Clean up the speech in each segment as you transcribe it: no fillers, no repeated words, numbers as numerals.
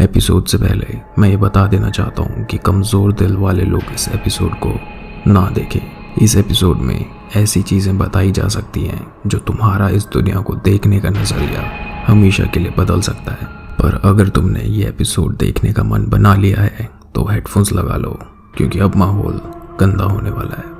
Episode से पहले मैं ये बता देना चाहता हूँ कि कमज़ोर दिल वाले लोग इस एपिसोड को ना देखें। इस एपिसोड में ऐसी चीज़ें बताई जा सकती हैं जो तुम्हारा इस दुनिया को देखने का नज़रिया हमेशा के लिए बदल सकता है। पर अगर तुमने ये एपिसोड देखने का मन बना लिया है तो हेडफोन्स लगा लो, क्योंकि अब माहौल गंदा होने वाला है।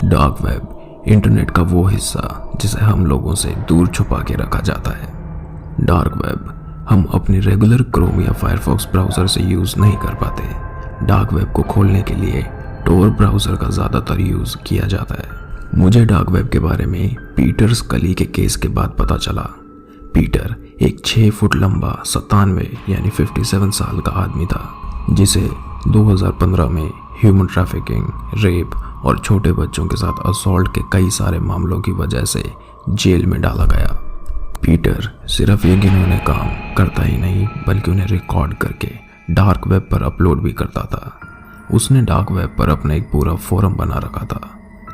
डार्क वेब इंटरनेट का वो हिस्सा जिसे हम लोगों से दूर छुपा के रखा जाता है। डार्क वेब हम अपनी रेगुलर क्रोम या फायरफॉक्स ब्राउज़र से यूज़ नहीं कर पाते। डार्क वेब को खोलने के लिए टोर ब्राउज़र का ज़्यादातर यूज़ किया जाता है। मुझे डार्क वेब के बारे में पीटर स्कली के केस के बाद पता चला। पीटर एक 6 फुट लंबा 57 साल का आदमी था, जिसे 2015 में ह्यूमन ट्रैफिकिंग, रेप और छोटे बच्चों के साथ असॉल्ट के कई सारे मामलों की वजह से जेल में डाला गया। पीटर सिर्फ ये घिनौने काम करता ही नहीं बल्कि उन्हें रिकॉर्ड करके डार्क वेब पर अपलोड भी करता था। उसने डार्क वेब पर अपना एक पूरा फोरम बना रखा था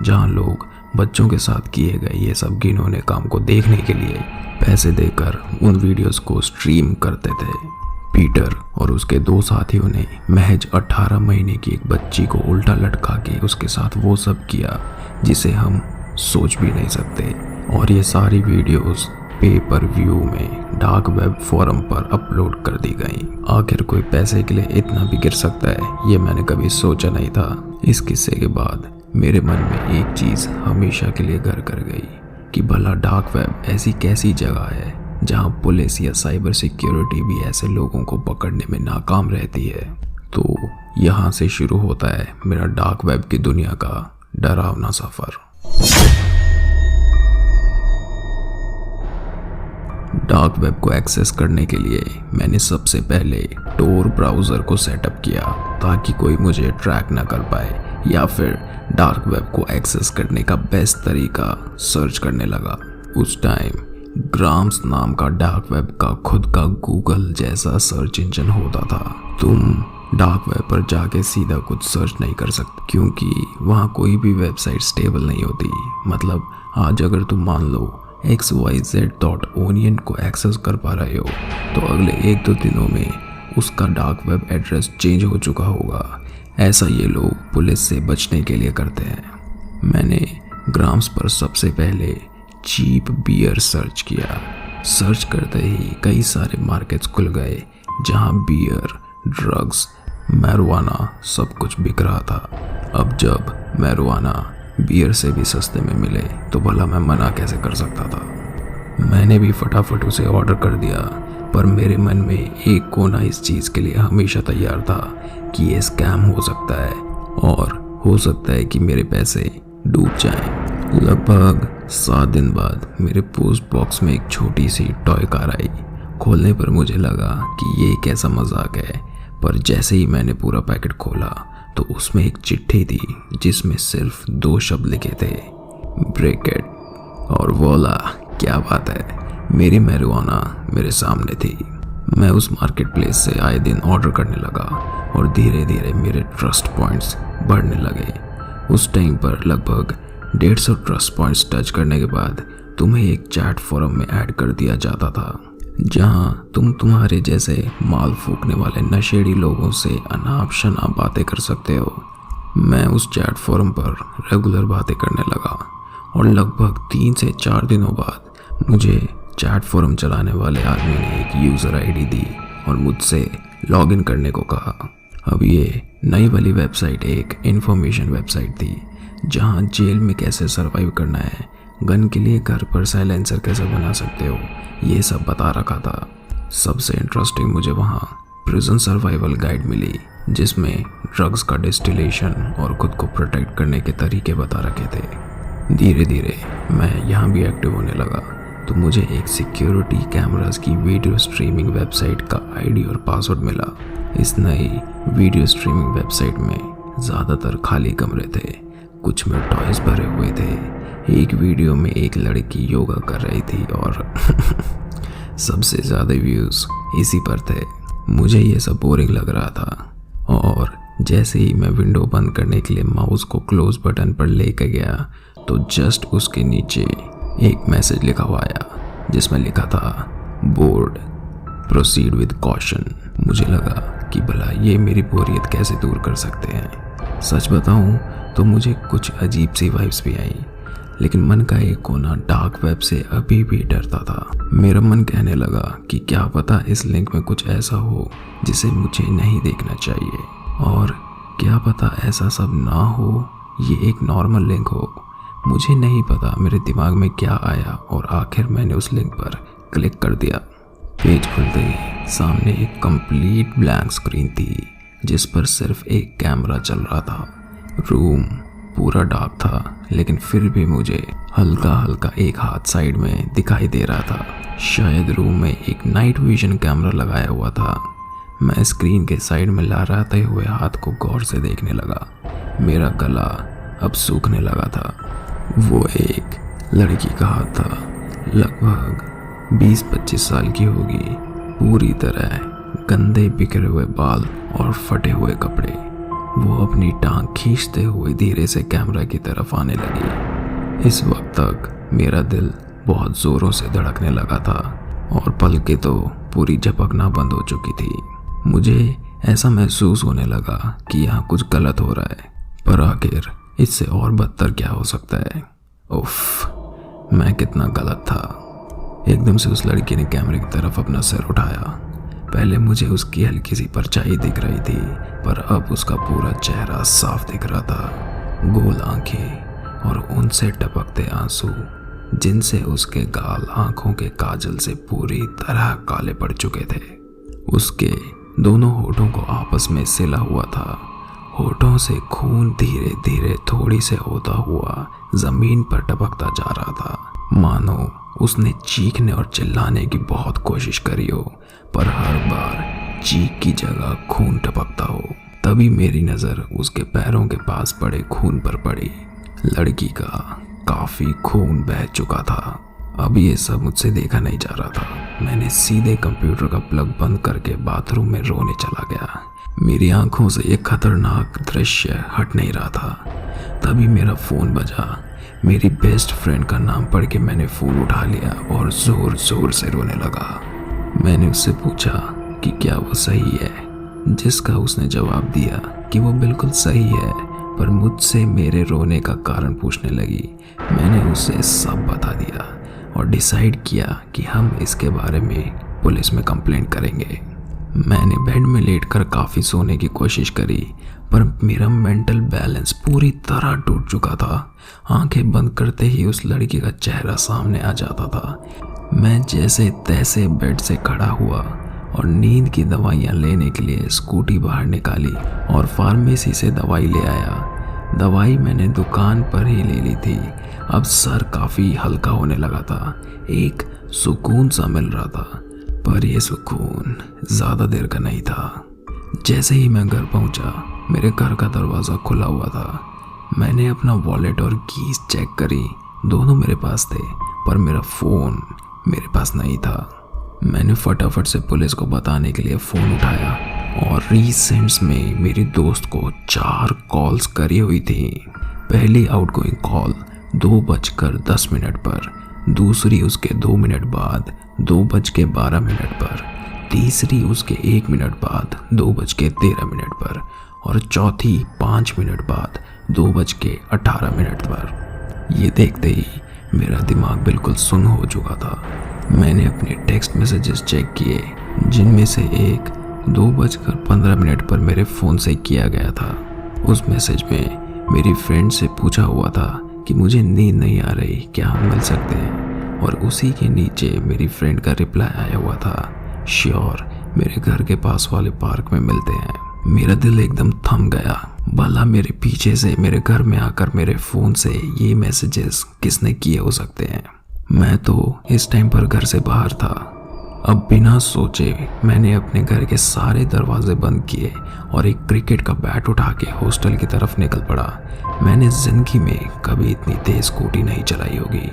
जहां लोग बच्चों के साथ किए गए ये सब घिनौने काम को देखने के लिए पैसे देकर उन वीडियोस को स्ट्रीम करते थे। पीटर और उसके 2 साथियों ने महज 18 महीने की एक बच्ची को उल्टा लटका के उसके साथ वो सब किया जिसे हम सोच भी नहीं सकते। और ये सारी वीडियोस पे पर व्यू में डार्क वेब फोरम पर अपलोड कर दी गई। आखिर कोई पैसे के लिए इतना भी गिर सकता है, ये मैंने कभी सोचा नहीं था। इस किस्से के बाद मेरे मन में एक चीज़ हमेशा के लिए घर कर गई कि भला डार्क वेब ऐसी कैसी जगह है जहां पुलिस या साइबर सिक्योरिटी भी ऐसे लोगों को पकड़ने में नाकाम रहती है। तो यहाँ से शुरू होता है मेरा डार्क वेब की दुनिया का डरावना सफ़र। डार्क वेब को एक्सेस करने के लिए मैंने सबसे पहले टोर ब्राउज़र को सेटअप किया ताकि कोई मुझे ट्रैक ना कर पाए, या फिर डार्क वेब को एक्सेस करने का बेस्ट तरीका सर्च करने लगा। उस टाइम ग्राम्स नाम का डार्क वेब का खुद का गूगल जैसा सर्च इंजन होता था। तुम डार्क वेब पर जाके सीधा कुछ सर्च नहीं कर सकते क्योंकि वहाँ कोई भी वेबसाइट स्टेबल नहीं होती। मतलब आज अगर तुम मान लो xyz.onion को एक्सेस कर पा रहे हो तो अगले 1-2 दिनों में उसका डार्क वेब एड्रेस चेंज हो चुका होगा। ऐसा ये लोग पुलिस से बचने के लिए करते हैं। मैंने ग्राम्स पर सबसे पहले चीप बियर सर्च किया। सर्च करते ही कई सारे मार्केट्स खुल गए जहां बियर, ड्रग्स, मैरिजुआना सब कुछ बिक रहा था। अब जब मैरिजुआना बियर से भी सस्ते में मिले तो भला मैं मना कैसे कर सकता था। मैंने भी फटाफट उसे ऑर्डर कर दिया, पर मेरे मन में एक कोना इस चीज़ के लिए हमेशा तैयार था कि ये स्कैम हो सकता है और हो सकता है कि मेरे पैसे डूब जाएं। लगभग 7 दिन बाद मेरे पोस्ट बॉक्स में एक छोटी सी टॉय कार आई। खोलने पर मुझे लगा कि ये कैसा मजाक है, पर जैसे ही मैंने पूरा पैकेट खोला तो उसमें एक चिट्ठी थी जिसमें सिर्फ 2 शब्द लिखे थे, ब्रेकेट। और वोला, क्या बात है, मेरी मैरिजुआना मेरे सामने थी। मैं उस मार्केट प्लेस से आए दिन ऑर्डर करने लगा और धीरे धीरे मेरे ट्रस्ट पॉइंट्स बढ़ने लगे। उस टाइम पर लगभग 150 ट्रस्ट पॉइंट्स टच करने के बाद तुम्हें एक चैट फोरम में ऐड कर दिया जाता था जहां तुम तुम्हारे जैसे माल फूकने वाले नशेड़ी लोगों से अनाप शनाप बातें कर सकते हो। मैं उस चैट फोरम पर रेगुलर बातें करने लगा और लगभग 3 से 4 दिनों बाद मुझे चैट फोरम चलाने वाले आदमी ने एक यूज़र आईडी दी और मुझसे लॉगिन करने को कहा। अब ये नई वाली वेबसाइट एक इंफॉर्मेशन वेबसाइट थी जहां जेल में कैसे सरवाइव करना है, गन के लिए घर पर साइलेंसर कैसे बना सकते हो, ये सब बता रखा था। सबसे इंटरेस्टिंग मुझे वहाँ प्रिजन सर्वाइवल गाइड मिली जिसमें ड्रग्स का डिस्टिलेशन और खुद को प्रोटेक्ट करने के तरीके बता रखे थे। धीरे धीरे मैं यहाँ भी एक्टिव होने लगा तो मुझे एक सिक्योरिटी कैमरास की वीडियो स्ट्रीमिंग वेबसाइट का आईडी और पासवर्ड मिला। इस नई वीडियो स्ट्रीमिंग वेबसाइट में ज़्यादातर खाली कमरे थे, कुछ में टॉयज भरे हुए थे। एक वीडियो में एक लड़की योगा कर रही थी और सबसे ज़्यादा व्यूज़ इसी पर थे। मुझे ये सब बोरिंग लग रहा था और जैसे ही मैं विंडो बंद करने के लिए माउस को क्लोज बटन पर लेकर गया तो जस्ट उसके नीचे एक मैसेज लिखा हुआ आया जिसमें लिखा था बोर्ड प्रोसीड विद कॉशन। मुझे लगा कि भला ये मेरी बोरियत कैसे दूर कर सकते हैं। सच बताऊं तो मुझे कुछ अजीब सी वाइब्स भी आई, लेकिन मन का एक कोना डार्क वेब से अभी भी डरता था। मेरा मन कहने लगा कि क्या पता इस लिंक में कुछ ऐसा हो जिसे मुझे नहीं देखना चाहिए, और क्या पता ऐसा सब ना हो, ये एक नॉर्मल लिंक हो। मुझे नहीं पता मेरे दिमाग में क्या आया और आखिर मैंने उस लिंक पर क्लिक कर दिया। पेज खुलते ही सामने एक कंप्लीट ब्लैंक स्क्रीन थी जिस पर सिर्फ एक कैमरा चल रहा था। रूम पूरा डार्क था, लेकिन फिर भी मुझे हल्का हल्का एक हाथ साइड में दिखाई दे रहा था। शायद रूम में एक नाइट विजन कैमरा लगाया हुआ था। मैं स्क्रीन के साइड में लहराते हुए हाथ को गौर से देखने लगा। मेरा गला अब सूखने लगा था। वो एक लड़की का हाथ था, लगभग 20-25 साल की होगी, पूरी तरह गंदे बिखरे हुए बाल और फटे हुए कपड़े। वो अपनी टांग खींचते हुए धीरे से कैमरा की तरफ आने लगी। इस वक्त तक मेरा दिल बहुत जोरों से धड़कने लगा था और पलकें तो पूरी झपकना बंद हो चुकी थी। मुझे ऐसा महसूस होने लगा कि यहाँ कुछ गलत हो रहा है, पर आखिर इससे और बदतर क्या हो सकता है। उफ, मैं कितना गलत था। एकदम से उस लड़की ने कैमरे की तरफ अपना सिर उठाया। पहले मुझे उसकी हल्की सी परछाई दिख रही थी, पर अब उसका पूरा चेहरा साफ दिख रहा था। गोल आंखें और उनसे टपकते आंसू जिनसे उसके गाल आंखों के काजल से पूरी तरह काले पड़ चुके थे। उसके दोनों होठों को आपस में सिला हुआ था। होठों से खून धीरे धीरे थोड़ी से होता हुआ जमीन पर टपकता जा रहा था, मानो उसने चीखने और चिल्लाने की बहुत कोशिश करी हो, पर हर बार चीख की जगह खून टपकता हो। तभी मेरी नज़र उसके पैरों के पास पड़े खून पर पड़ी। लड़की का काफ़ी खून बह चुका था। अब ये सब मुझसे देखा नहीं जा रहा था। मैंने सीधे कंप्यूटर का प्लग बंद करके बाथरूम में रोने चला गया। मेरी आंखों से एक खतरनाक दृश्य हट नहीं रहा था। तभी मेरा फ़ोन बजा। मेरी बेस्ट फ्रेंड का नाम पढ़ के मैंने फ़ोन उठा लिया और ज़ोर ज़ोर से रोने लगा। मैंने उससे पूछा कि क्या वो सही है, जिसका उसने जवाब दिया कि वो बिल्कुल सही है, पर मुझसे मेरे रोने का कारण पूछने लगी। मैंने उसे सब बता दिया और डिसाइड किया कि हम इसके बारे में पुलिस में कंप्लेंट करेंगे। मैंने बेड में लेटकर काफ़ी सोने की कोशिश करी, पर मेरा मेंटल बैलेंस पूरी तरह टूट चुका था। आंखें बंद करते ही उस लड़की का चेहरा सामने आ जाता था। मैं जैसे तैसे बेड से खड़ा हुआ और नींद की दवाइयाँ लेने के लिए स्कूटी बाहर निकाली और फार्मेसी से दवाई ले आया। दवाई मैंने दुकान पर ही ले ली थी। अब सर काफ़ी हल्का होने लगा था। एक सुकून सा मिल रहा था, पर यह सुकून ज़्यादा देर का नहीं था। जैसे ही मैं घर पहुंचा, मेरे घर का दरवाज़ा खुला हुआ था। मैंने अपना वॉलेट और कीज चेक करी, दोनों मेरे पास थे, पर मेरा फ़ोन मेरे पास नहीं था। मैंने फटाफट से पुलिस को बताने के लिए फ़ोन उठाया और रीसेंट्स में मेरी दोस्त को 4 कॉल्स करी हुई थी। पहली आउटगोइंग कॉल 2:10 पर, दूसरी उसके 2 मिनट बाद 2:12 पर, तीसरी उसके 1 मिनट बाद 2:13 पर और चौथी 5 मिनट बाद 2:18 पर। ये देखते ही मेरा दिमाग बिल्कुल सुन्न हो चुका था। मैंने अपने टेक्स्ट मैसेजेस चेक किए, जिनमें से एक 2:15 पर मेरे फ़ोन से किया गया था। उस मैसेज में मेरी फ्रेंड से पूछा हुआ था कि मुझे नींद नहीं आ रही, क्या हम मिल सकते हैं, और उसी के नीचे मेरी फ्रेंड का रिप्लाई आया हुआ था, श्योर, मेरे घर के पास वाले पार्क में मिलते हैं। मेरा दिल एकदम थम गया। भला मेरे पीछे से मेरे घर में आकर मेरे फ़ोन से ये मैसेजेस किसने किए हो सकते हैं। मैं तो इस टाइम पर घर से बाहर था। अब बिना सोचे मैंने अपने घर के सारे दरवाजे बंद किए और एक क्रिकेट का बैट उठा के हॉस्टल की तरफ निकल पड़ा। मैंने जिंदगी में कभी इतनी तेज स्कूटी नहीं चलाई होगी।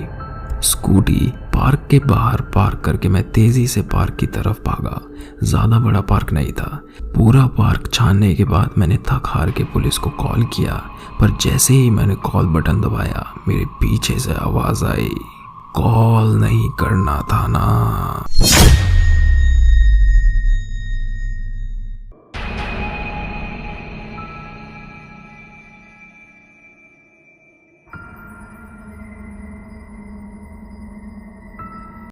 स्कूटी पार्क के बाहर पार्क करके मैं तेजी से पार्क की तरफ भागा। ज्यादा बड़ा पार्क नहीं था। पूरा पार्क छानने के बाद मैंने थक हार के पुलिस को कॉल किया, पर जैसे ही मैंने कॉल बटन दबाया मेरे पीछे से आवाज आई, कॉल नहीं करना था ना।